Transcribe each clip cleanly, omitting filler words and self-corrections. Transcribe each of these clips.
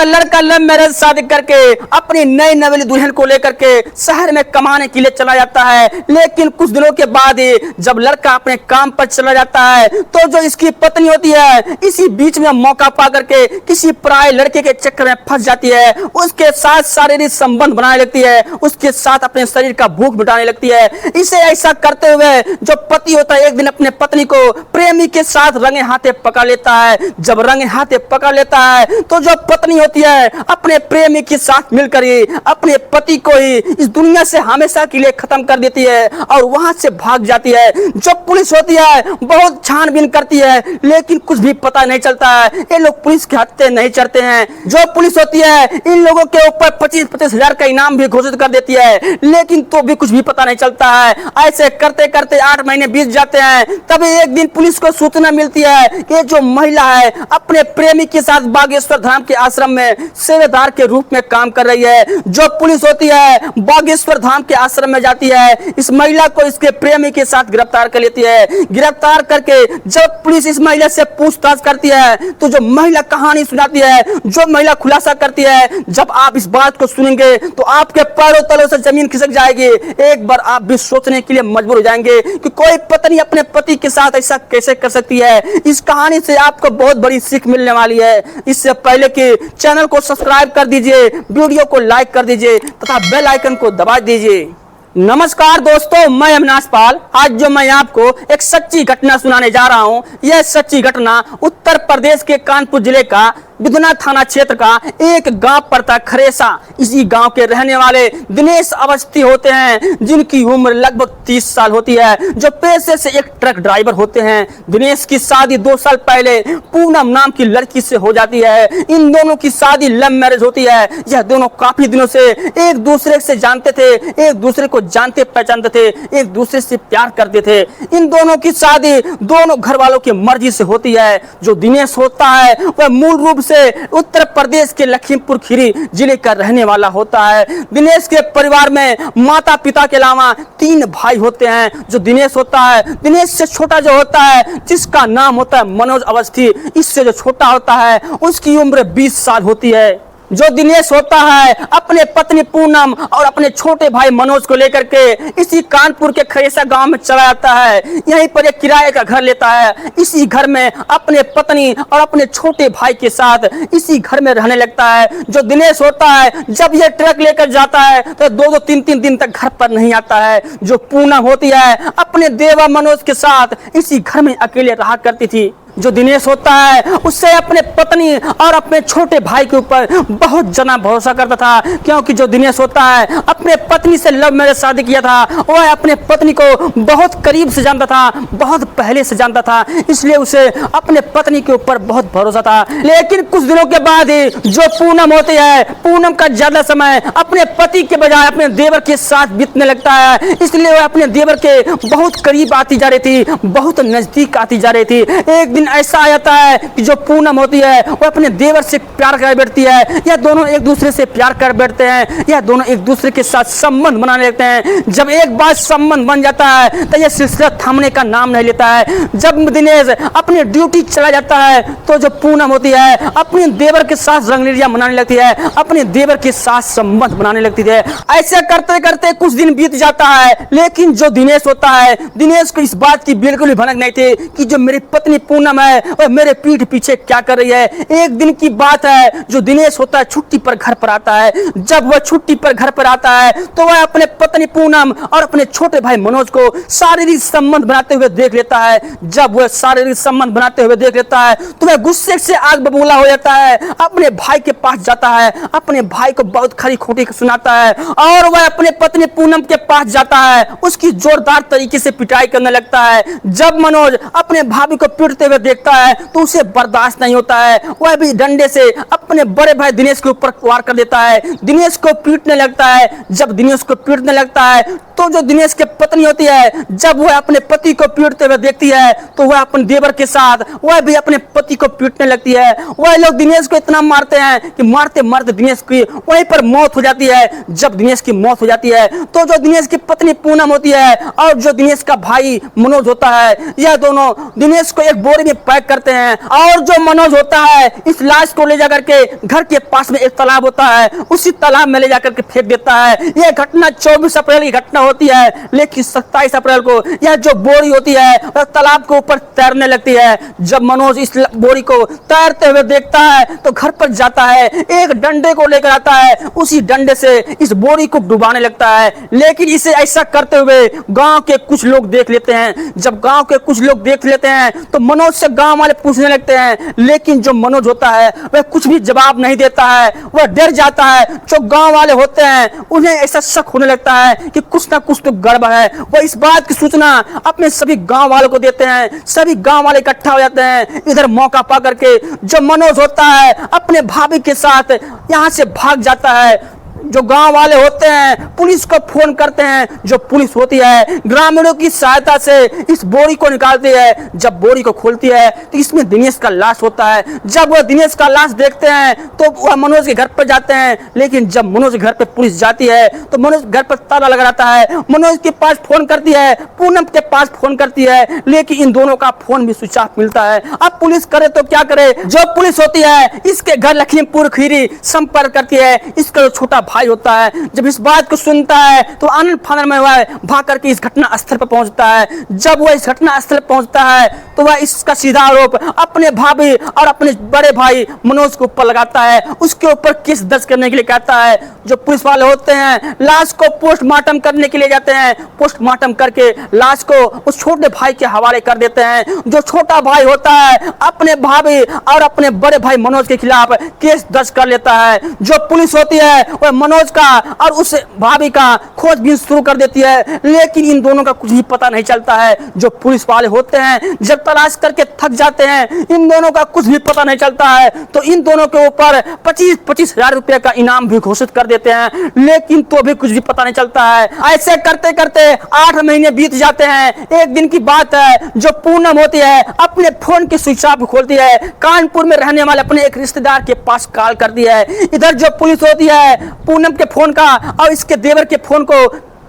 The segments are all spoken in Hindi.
का लड़का लव मैरिज शादी करके अपनी नई नवेली दुल्हन को लेकर के शहर में कमाने के लिए चला जाता है। लेकिन कुछ दिनों के बाद जब लड़का अपने काम पर चला जाता है तो जो इसकी पत्नी होती है इसी बीच में मौका पा करके किसी पराये लड़के के चक्कर में फंस जाती है, उसके साथ शारीरिक संबंध बनाने लगती है, उसके साथ अपने शरीर का भूख मिटाने लगती है। इसे ऐसा करते हुए जो पति होता है एक दिन अपने पत्नी को प्रेमी के साथ रंगे हाथे पकड़ लेता है। जब रंगे हाथे पकड़ लेता है तो जो पत्नी होती है अपने प्रेमी के साथ मिलकर ही अपने पति को ही इस दुनिया से हमेशा के लिए खत्म कर देती है और वहां से भाग जाती है। जो पुलिस होती है बहुत छानबीन करती है लेकिन कुछ भी पता नहीं चलता है, ये लोग पुलिस के हत्थे नहीं चढ़ते हैं। जो पुलिस होती है इन लोगों के ऊपर 25-25 हजार का इनाम भी घोषित कर देती है लेकिन तो भी कुछ भी पता नहीं चलता है। ऐसे करते करते 8 महीने बीत जाते हैं। तभी एक दिन पुलिस को सूचना मिलती है कि जो महिला है अपने प्रेमी के साथ बागेश्वर धाम के आश्रम में सेवेदार के रूप में काम कर रही है। जो पुलिस होती है बागेश्वर धाम के आश्रम में जाती है, इस महिला को इसके प्रेमी के साथ गिरफ्तार कर लेती है। गिरफ्तार करके जब पुलिस इस महिला से पूछताछ करती है तो जो महिला कहानी सुनाती है, जो महिला खुलासा करती है, जब आप इस बात को सुनेंगे तो आपके पैरों तलों से जमीन खिसक जाएगी। एक बार आप भी सोचने के लिए मजबूर हो जाएंगे कि कोई पत्नी अपने पति के साथ ऐसा कैसे कर सकती है। इस कहानी से आपको बहुत बड़ी सीख मिलने वाली है। इससे पहले कि चैनल को सब्सक्राइब कर दीजिए, वीडियो को लाइक कर दीजिए तथा बेल आइकन को दबा दीजिए। नमस्कार दोस्तों, मैं अविनाश पाल। आज जो मैं आपको एक सच्ची घटना सुनाने जा रहा हूं, यह सच्ची घटना उत्तर प्रदेश के कानपुर जिले का बिधना थाना क्षेत्र का एक गांव पड़ता खरेसा। इसी गांव के रहने वाले दिनेश अवस्थी होते हैं जिनकी उम्र लगभग 30 साल होती है, जो पेशे से एक ट्रक ड्राइवर होते हैं। दिनेश की शादी 2 साल पहले पूनम नाम की लड़की से हो जाती है। इन दोनों की शादी लव मैरिज होती है। यह दोनों काफी दिनों से एक दूसरे से जानते थे, एक दूसरे को जानते पहचानते थे, एक दूसरे से प्यार करते थे। इन दोनों की शादी दोनों घर वालों की मर्जी से होती है। जो दिनेश होता है वह मूल रूप से उत्तर प्रदेश के लखीमपुर खीरी जिले का रहने वाला होता है। दिनेश के परिवार में माता पिता के अलावा 3 भाई होते हैं। जो दिनेश होता है, दिनेश से छोटा जो होता है जिसका नाम होता है मनोज अवस्थी, इससे जो छोटा होता है उसकी उम्र 20 साल होती है। जो दिनेश होता है अपने पत्नी पूनम और अपने छोटे भाई मनोज को लेकर के इसी कानपुर के खरेसा गांव में चला जाता है। यहीं पर एक किराए का घर लेता है। इसी घर में अपने पत्नी और अपने छोटे भाई के साथ इसी घर में रहने लगता है। जो दिनेश होता है जब ये ट्रक लेकर जाता है तो 2-2 3-3 दिन तक घर पर नहीं आता है। जो पूनम होती है अपने देवा मनोज के साथ इसी घर में अकेले रहा करती थी। जो दिनेश होता है उससे अपने पत्नी और अपने छोटे भाई के ऊपर बहुत जना भरोसा करता था, क्योंकि जो दिनेश होता है अपने पत्नी से लव मैरिज शादी किया था। वह अपने पत्नी को बहुत करीब से जानता था, बहुत पहले से जानता था, इसलिए उसे अपने पत्नी के ऊपर बहुत भरोसा था। लेकिन कुछ दिनों के बाद जो पूनम होती है, पूनम का ज्यादा समय अपने पति के बजाय अपने देवर के साथ बीतने लगता है। इसलिए वह अपने देवर के बहुत करीब आती जा रही थी, बहुत नजदीक आती जा रही थी। एक ऐसा आ जाता है कि जो पूनम होती है वो अपने देवर से प्यार कर बैठती है। यह दोनों एक दूसरे से प्यार कर बैठते हैं। यह दोनों एक दूसरे के साथ संबंध बनाने लगते हैं। जब एक बार संबंध बन जाता है तो यह सिलसिला थमने का नाम नहीं लेता है। जब दिनेश अपनी ड्यूटी चला जाता है तो जो पूनम होती है अपने देवर के साथ रंगलीला मनाने लगती है, अपने देवर के साथ संबंध बनाने लगती है। ऐसे करते करते कुछ दिन बीत जाता है। लेकिन जो दिनेश होता है, दिनेश को इस बात की बिल्कुल भी भनक नहीं थी कि जो मेरी पत्नी पूनम है और मेरे पीठ पीछे क्या कर रही है। एक दिन की बात है, जो दिनेश होता है छुट्टी पर घर पर आता है। जब वह छुट्टी पर घर पर आता है तो वह अपने पत्नी पूनम और अपने छोटे भाई मनोज को शारीरिक संबंध बनाते हुए देख लेता है। जब वह शारीरिक संबंध बनाते हुए देख लेता है तो वह गुस्से से आग बबूला हो जाता है। अपने भाई के पास जाता है, अपने भाई को बहुत खरी खोटी सुनाता है और वह अपने पत्नी पूनम के पास जाता है, उसकी जोरदार तरीके से पिटाई करने लगता है। जब मनोज अपने भाभी को पीटते हुए देखता है तो उसे बर्दाश्त नहीं होता है। वह भी डंडे से अपने बड़े भाई दिनेश के ऊपर वार कर देता है, दिनेश को पीटने लगता है। जब दिनेश को पीटने लगता है तो जो दिनेश की पत्नी होती है जब वह अपने पति को पीटते हुए देखती है तो वह अपने देवर के साथ वह भी अपने पति को पीटने लगती है। वह लोग दिनेश को इतना मारते हैं कि मारते मारते दिनेश की वहीं पर मौत हो जाती है। जब दिनेश की मौत हो जाती है तो जो दिनेश की पत्नी पूनम होती है और जो दिनेश का भाई मनोज होता है, यह दोनों दिनेश को एक बोरे में के पैक करते हैं। और जो मनोज होता है इस लाश को ले जाकर के घर के पास में एक तालाब होता है, उसी तालाब में ले जाकर के फेंक देता है। यह घटना 24 अप्रैल की घटना होती है, लेकिन 27 अप्रैल को यह जो बोरी होती है वह तालाब के ऊपर तैरने लगती है। जब मनोज इस बोरी को तैरते हुए देखता है तो घर पर जाता है, एक डंडे को लेकर आता है, उसी डंडे से इस बोरी को डुबाने लगता है। लेकिन इसे ऐसा करते हुए गांव के कुछ लोग देख लेते हैं। जब गांव के कुछ लोग देख लेते हैं तो मनोज से गांव वाले पूछने लगते हैं, लेकिन जो मनोज होता है वह कुछ भी जवाब नहीं देता है, वह डर जाता है। जो गांव वाले होते हैं उन्हें ऐसा शक होने लगता है कि कुछ ना कुछ तो गड़बड़ है। वह इस बात की सूचना अपने सभी गांव वालों को देते हैं। सभी गांव वाले इकट्ठा हो जाते हैं। इधर मौका पा करके जो मनोज होता है अपने भाभी के साथ यहाँ से भाग जाता है। जो गांव वाले होते हैं पुलिस को फोन करते हैं। जो पुलिस होती है ग्रामीणों की सहायता से इस बोरी को निकालती है। जब बोरी को खोलती है तो इसमें दिनेश का लाश होता है। जब वह दिनेश का लाश देखते हैं तो वह मनोज के घर पर जाते हैं। लेकिन जब मनोज के घर पर पुलिस जाती है तो मनोज घर पर ताला लगा रहता है। मनोज के पास फोन करती है, पूनम के पास फोन करती है, लेकिन इन दोनों का फोन भी स्विच ऑफ मिलता है। अब पुलिस करे तो क्या करे। जो पुलिस होती है इसके घर लखीमपुर खीरी संपर्क करती है। इसका जो छोटा भाई होता है जब इस बात को सुनता है तो आनंद फानंद में वह भाग करके इस घटना स्थल पर पहुंचता है। जब वह इस घटना स्थल पर पहुंचता है तो वह इसका सीधा आरोप अपने भाभी और अपने बड़े भाई मनोज के ऊपर लगाता है। उसके ऊपर केस दर्ज करने के लिए कहता है। जो पुलिस वाले होते हैं लाश को पोस्टमार्टम करने के लिए जाते हैं। पोस्टमार्टम करके लाश को उस छोटे भाई के हवाले कर देते हैं। जो छोटा भाई होता है अपने भाभी और अपने बड़े भाई मनोज के खिलाफ केस दर्ज कर लेता है। जो पुलिस होती है वह मनोज का और उस भाभी का खोजबीन शुरू कर देती है, लेकिन इन दोनों का कुछ भी पता नहीं चलता है। जो पुलिस वाले होते हैं जब तलाश करके थक जाते हैं, इन दोनों का कुछ भी पता नहीं चलता है, तो इन दोनों के ऊपर 25-25 हजार रुपए का इनाम भी घोषित कर देते हैं, लेकिन तो भी कुछ भी पता नहीं चलता है। ऐसे करते करते 8 महीने बीत जाते हैं। एक दिन की बात है, जो पूनम होती है अपने फोन की स्विच ऑफ खोलती है। कानपुर में रहने वाले अपने एक रिश्तेदार के पास कॉल करती है। इधर जो पुलिस होती है पूनम के फोन का और इसके देवर के फोन को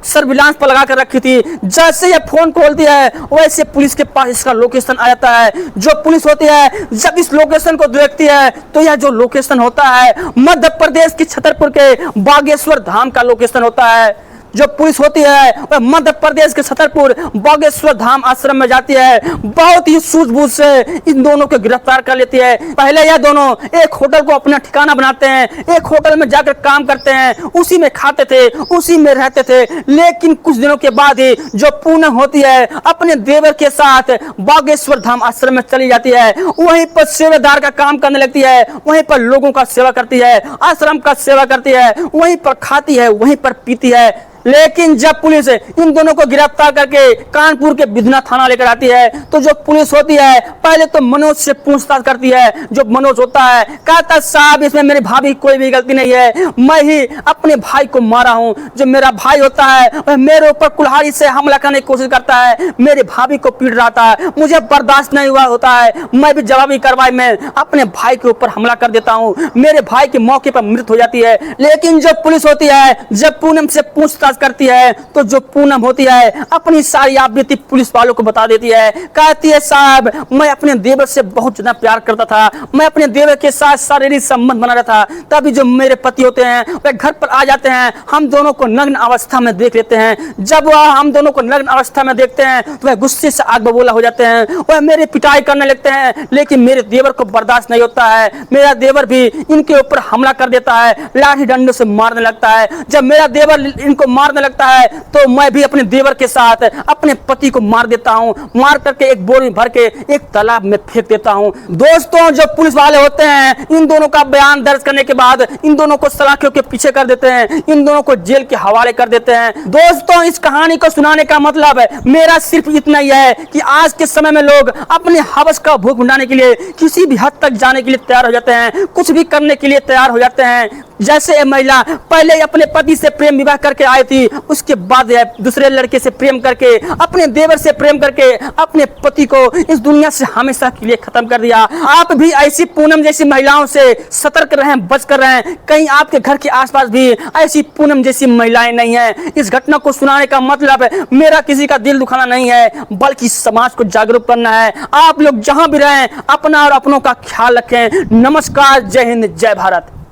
सर्विलांस पर लगा कर रखी थी। जैसे ये फोन खोलती है वैसे पुलिस के पास इसका लोकेशन आ जाता है। जो पुलिस होती है जब इस लोकेशन को देखती है तो यह जो लोकेशन होता है मध्य प्रदेश की छतरपुर के बागेश्वर धाम का लोकेशन होता है। जो पुलिस होती है वह मध्य प्रदेश के छतरपुर बागेश्वर धाम आश्रम में जाती है। बहुत ही सूझबूझ से इन दोनों को गिरफ्तार कर लेती है। पहले यह दोनों एक होटल को अपना ठिकाना बनाते हैं, एक होटल में जाकर काम करते हैं, उसी में खाते थे, उसी में रहते थे। लेकिन कुछ दिनों के बाद ही जो पूनम होती है अपने देवर के साथ बागेश्वर धाम आश्रम में चली जाती है। वहीं पर सेवादार का काम करने लगती है, वहीं पर लोगों का सेवा करती है, आश्रम का सेवा करती है, वहीं पर खाती है, वहीं पर पीती है। लेकिन जब पुलिस इन दोनों को गिरफ्तार करके कानपुर के बिधना थाना लेकर आती है तो जो पुलिस होती है पहले तो मनोज से पूछताछ करती है। जो मनोज होता है कहता साहब इसमें मेरी भाभी की कोई भी गलती नहीं है, मैं ही अपने भाई को मारा हूँ। जो मेरा भाई होता है वह मेरे ऊपर कुल्हाड़ी से हमला करने की कोशिश करता है, मेरे भाभी को पीट रहा था, मुझे बर्दाश्त नहीं हुआ होता है, मैं भी जवाबी कार्रवाई में अपने भाई के ऊपर हमला कर देता हूँ, मेरे भाई की मौके पर मृत्यु हो जाती है। लेकिन जो पुलिस होती है जब पूनम से पूछताछ करती है तो जो पूनम होती है अपनी सारी आपबीती पुलिस वालों को बता देती है। कहती है साहब मैं अपने देवर से बहुत ज्यादा प्यार करता था, मैं अपने देवर के साथ शारीरिक संबंध बना रहा था। तभी जो मेरे पति होते हैं वह घर पर आ जाते हैं, हम दोनों को नग्न अवस्था में देख लेते हैं। जब वह हम दोनों को नग्न अवस्था में देखते हैं तो वह गुस्से से आग बबूला हो जाते हैं, वह मेरी पिटाई करने लगते हैं। लेकिन मेरे देवर को बर्दाश्त नहीं होता है, मेरा देवर भी इनके ऊपर हमला कर देता है, लाठी डंडों से मारने लगता है। जब मेरा देवर इनको मारने लगता है तो मैं भी अपने देवर के साथ अपने पति को मार देता हूं, मार करके एक बोरी भर के एक तालाब में फेंक देता हूं। दोस्तों जो पुलिस वाले होते हैं इन दोनों का बयान दर्ज करने के बाद इन दोनों को सलाखों के पीछे कर देते हैं, इन दोनों को जेल के हवाले कर देते हैं। दोस्तों इस कहानी को सुनाने का मतलब मेरा सिर्फ इतना ही है कि आज के समय में लोग अपने हवस का भूख मिटाने के लिए किसी भी हद तक जाने के लिए तैयार हो जाते हैं, कुछ भी करने के लिए तैयार हो जाते हैं। जैसे ये महिला पहले अपने पति से प्रेम विवाह करके आई थी, उसके बाद दूसरे लड़के से प्रेम करके, अपने देवर से प्रेम करके अपने पति को इस दुनिया से हमेशा के लिए खत्म कर दिया। आप भी ऐसी पूनम जैसी महिलाओं से सतर्क रहें, बच कर रहें। कहीं आपके घर के आसपास भी ऐसी पूनम जैसी महिलाएं नहीं है। इस घटना को सुनाने का मतलब मेरा किसी का दिल दुखाना नहीं है, बल्कि समाज को जागरूक करना है। आप लोग जहां भी रहें अपना और अपनों का ख्याल रखें। नमस्कार, जय हिंद, जय भारत।